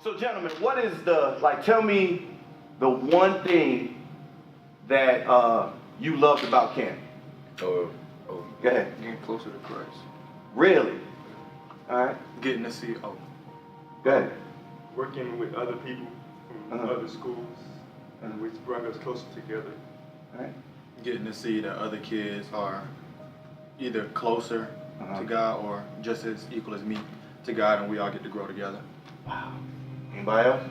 So, gentlemen, what is tell me the one thing that you loved about camp? Go ahead. Getting closer to Christ. Really? All right. Getting to see, Go ahead. Working with other people from other schools, which brought us closer together. All right. getting to see that other kids are either closer to God or just as equal as me to God, and we all get to grow together. Wow. Anybody else?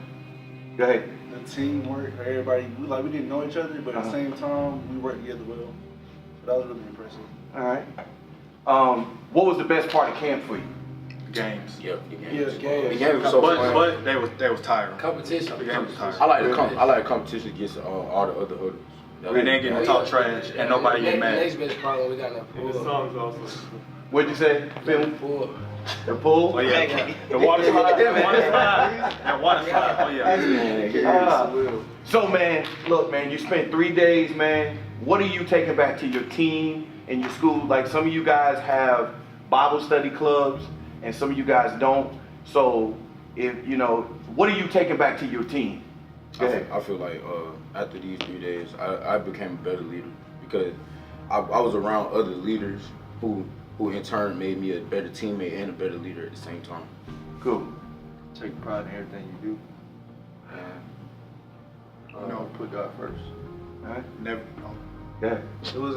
Go ahead. The teamwork, everybody, we didn't know each other, but at the same time, we worked together well. So that was really impressive. All right. What was the best part of camp for you? Games. Yep. Yeah, The game was so fun. But they was tiring. Competition. The game was tiring. I like the competition against all the other hoodles. And then getting to talk trash and nobody get mad. The next best part when we got in that And the pool. songs also. What'd you say, Phil? Pool. The pool? Oh yeah. The water slide. The water slide. That water slide. Oh yeah. So man, look man, you spent 3 days, man. What are you taking back to your team and your school? Like some of you guys have Bible study clubs and some of you guys don't. So if what are you taking back to your team? Go ahead. I feel like after these 3 days, I became a better leader because I was around other leaders who in turn made me a better teammate and a better leader at the same time. Cool. Take pride in everything you do. And put God first. All right. Never. Yeah. It was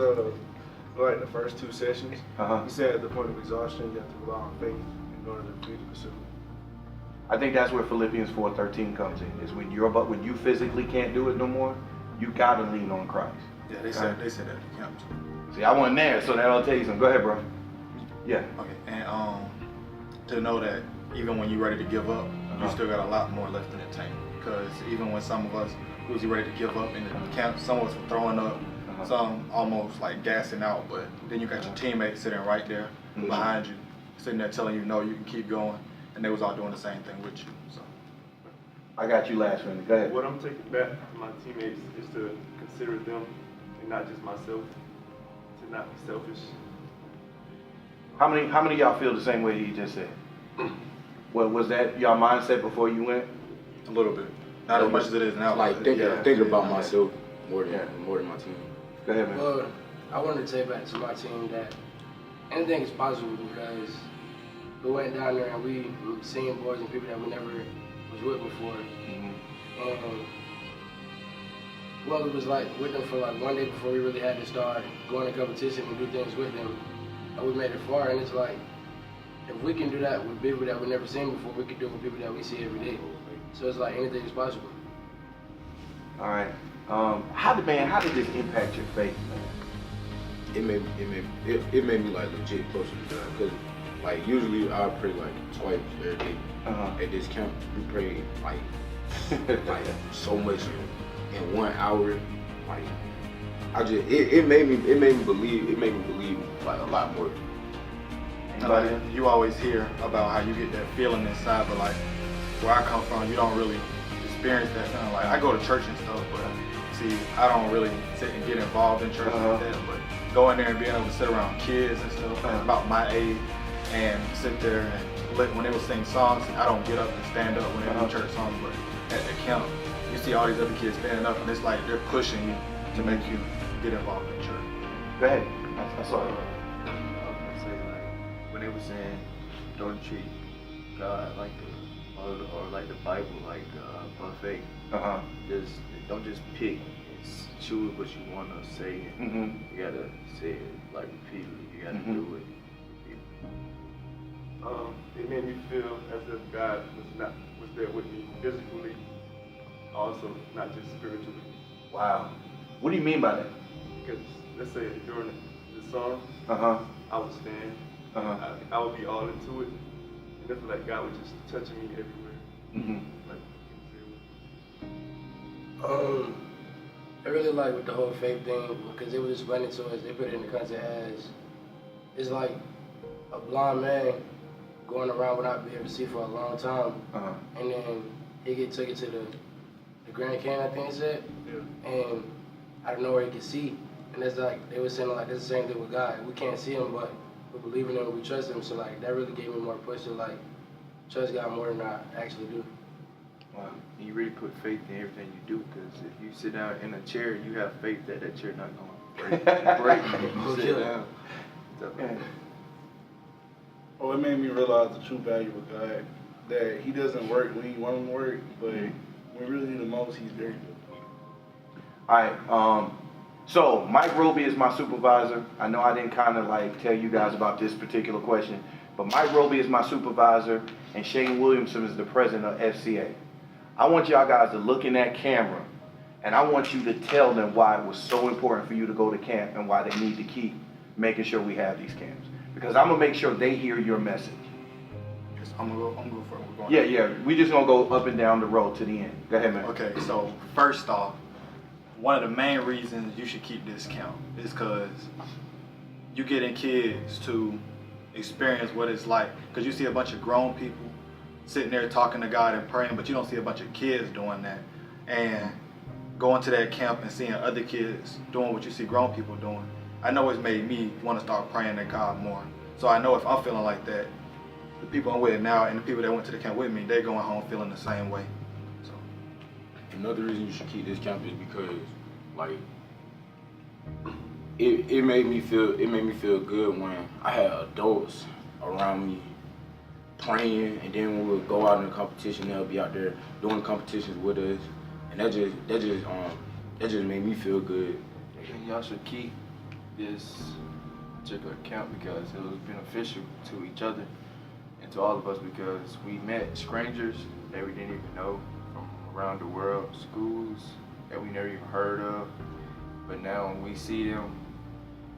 like the first 2 sessions. He said at the point of exhaustion, you have to rely on faith in order to be the pursuit. I think that's where Philippians 4:13 comes in. Is when you physically can't do it no more, you gotta lean on Christ. Yeah, they said that at camp too. See, I wasn't there, so that'll tell you something. Go ahead, bro. Yeah. Okay, and to know that even when you're ready to give up, you still got a lot more left in the tank. Because even when some of us was ready to give up in the camp, some of us were throwing up, some almost like gassing out. But then you got your teammates sitting right there behind you, sitting there telling you, no, you can keep going. And they was all doing the same thing with you. So I got you last minute. Go ahead. What I'm taking back to my teammates is to consider them and not just myself, to not be selfish. How many of y'all feel the same way he just said? Well, was that your mindset before you went? a little bit, not as much as it is now. Like thinking about myself more than my team. Go ahead, man. Well, I wanted to say back to my team that anything is possible because we went down there and we seen boys and people that we never was with before. And well, it was like with them for like 1 day before we really had to start going to competition and do things with them. And we made it far, and it's like, if we can do that with people that we've never seen before, we can do it with people that we see every day. So it's like anything is possible. All right. How did this impact your faith, man? It made me like legit closer to God because like usually I pray like twice every day. At this camp we pray like so much in 1 hour. Like it made me believe like a lot more. Like, you always hear about how you get that feeling inside, but like where I come from, you don't really experience that. Like I go to church and stuff, but see, I don't really sit and get involved in church like that. But going there and being able to sit around kids and stuff about my age and sit there and when they would sing songs, I don't get up and stand up when they do church songs, but at the camp, you see all these other kids standing up, and it's like they're pushing you to make you get involved in church. Go ahead. I saw it. I was gonna say like when they were saying don't treat God like or like the Bible like buffet. Just don't just pick and choose what you want to say. You gotta say it like repeatedly. You gotta do it. It made me feel as if God was there with me physically, also not just spiritually. Wow. What do you mean by that? Because let's say during the song, I would stand, I would be all into it, and it felt like God was just touching me everywhere. I really like with the whole faith thing because it was explaining to us, they put it in the context as, it's like a blind man going around without being able to see for a long time, and then he took it to the Grand Canyon, I think he said, and out of nowhere he could see, and that's like, they were saying like, that's the same thing with God, we can't see him, but we believe in him and we trust him, so like, that really gave me more push to like, trust God more than I actually do. Wow. You really put faith in everything you do, because if you sit down in a chair, you have faith that that chair not going to break if you sit down. Stuff like that. Oh, it made me realize the true value of God. That He doesn't work when you want Him to work, but when we really need the most, He's very good. All right. So Mike Roby is my supervisor. I know I didn't kind of like tell you guys about this particular question, but Mike Roby is my supervisor, and Shane Williamson is the president of FCA. I want y'all guys to look in that camera, and I want you to tell them why it was so important for you to go to camp and why they need to keep making sure we have these camps. Because I'm gonna make sure they hear your message. I'm gonna go for it. We're going Yeah. We just gonna go up and down the road to the end. Go ahead, man. Okay, so first off, one of the main reasons you should keep this camp is because you getting kids to experience what it's like. Because you see a bunch of grown people sitting there talking to God and praying, but you don't see a bunch of kids doing that. And going to that camp and seeing other kids doing what you see grown people doing, I know it's made me want to start praying to God more. So I know if I'm feeling like that, the people I'm with now and the people that went to the camp with me, they're going home feeling the same way. So another reason you should keep this camp is because, like, it made me feel good when I had adults around me praying, and then when we would go out in the competition, they'll be out there doing competitions with us, and that just made me feel good. And y'all should keep this particular camp because it was beneficial to each other and to all of us, because we met strangers that we didn't even know from around the world, schools that we never even heard of, but now when we see them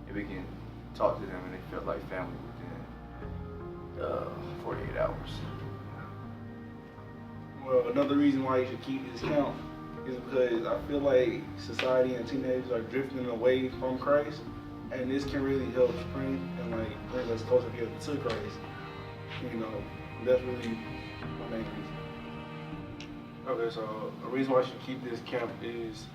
and we can talk to them and they felt like family within 48 hours. Well, another reason why you should keep this camp is because I feel like society and teenagers are drifting away from Christ, and this can really help spring and like bring us closer together to Christ. You know, that's really my main reason. Okay, so a reason why I should keep this camp is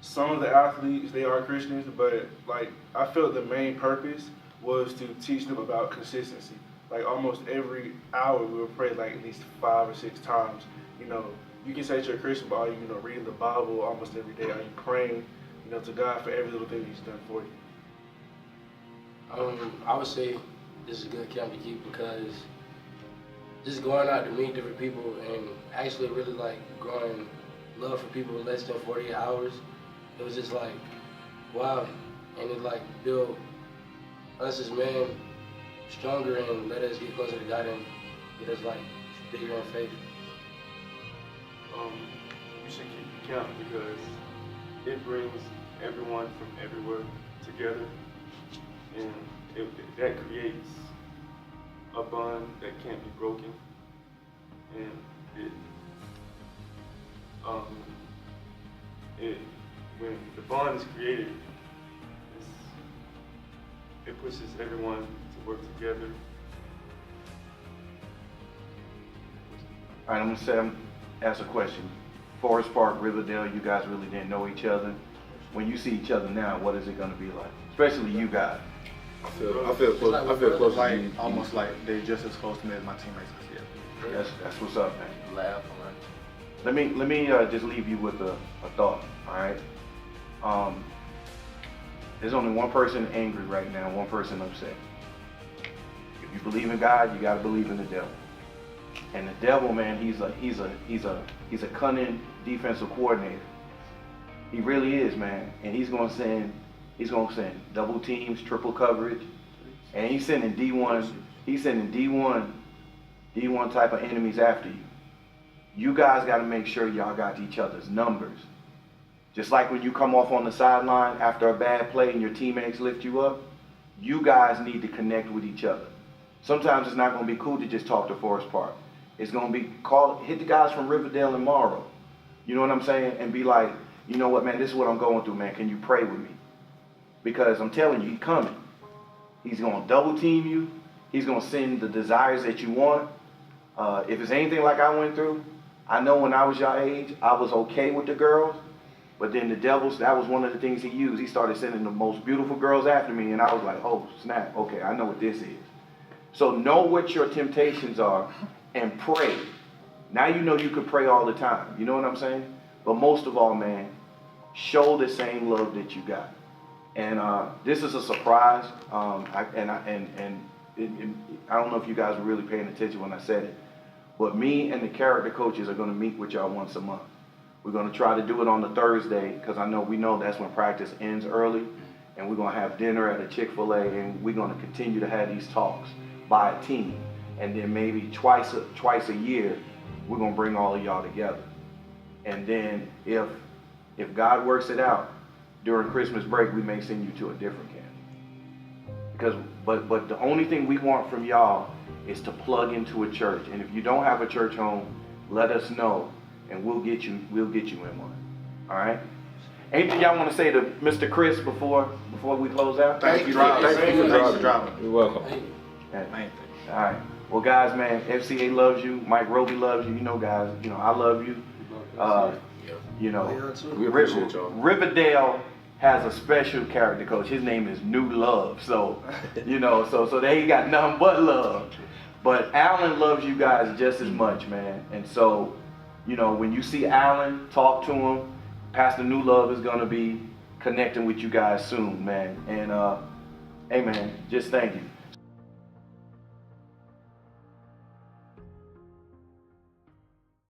some of the athletes, they are Christians, but like I felt the main purpose was to teach them about consistency. Like almost every hour we would pray like at least 5 or 6 times. You know, you can say you're a Christian, but are you, reading the Bible almost every day? Are you praying, to God for every little thing He's done for you? I would say this is a good camp to keep because just going out to meet different people and actually really like growing love for people in less than 48 hours, it was just like, wow. And it like built us as men stronger and let us get closer to God and get us like bigger in faith. You should keep the camp because it brings everyone from everywhere together, and that creates a bond that can't be broken, and when the bond is created, it pushes everyone to work together. All right, I'm gonna ask a question. Forest Park, Riverdale, you guys really didn't know each other. When you see each other now, what is it gonna be like? Especially you guys. I feel close, like almost like they're just as close to me as my teammates. Yeah. That's what's up, man. Laugh, Let me just leave you with a thought. All right. There's only one person angry right now, one person upset. If you believe in God, you gotta believe in the devil. And the devil, man, he's a cunning defensive coordinator. He really is, man. And he's gonna send double teams, triple coverage, and he's sending D1 type of enemies after you. You guys got to make sure y'all got each other's numbers. Just like when you come off on the sideline after a bad play and your teammates lift you up, you guys need to connect with each other. Sometimes it's not going to be cool to just talk to Forest Park. It's going to be hit the guys from Riverdale and Morrow. You know what I'm saying? And be like, you know what, man, this is what I'm going through, man. Can you pray with me? Because I'm telling you, he's coming. He's going to double team you. He's going to send the desires that you want. If it's anything like I went through, I know when I was your age, I was okay with the girls, but then the devils, that was one of the things he used. He started sending the most beautiful girls after me, and I was like, oh, snap, okay, I know what this is. So know what your temptations are and pray. Now you know you could pray all the time. You know what I'm saying? But most of all, man, show the same love that you got. And this is a surprise. I don't know if you guys were really paying attention when I said it, but me and the character coaches are going to meet with y'all once a month. We're going to try to do it on the Thursday because we know that's when practice ends early, and we're going to have dinner at a Chick-fil-A, and we're going to continue to have these talks by a team, and then maybe twice a year we're going to bring all of y'all together. And then if God works it out during Christmas break, we may send you to a different camp. But the only thing we want from y'all is to plug into a church. And if you don't have a church home, let us know, and we'll get you in one. All right? Anything y'all want to say to Mr. Chris before we close out? Thank you for dropping. You're welcome. All right. Well, guys, man, FCA loves you. Mike Roby loves you. You know, guys, I love you. We appreciate y'all. Riverdale has a special character coach. His name is New Love. So, so they ain't got nothing but love. But Alan loves you guys just as much, man. And so, when you see Alan, talk to him. Pastor New Love is going to be connecting with you guys soon, man. And, hey, man, just thank you.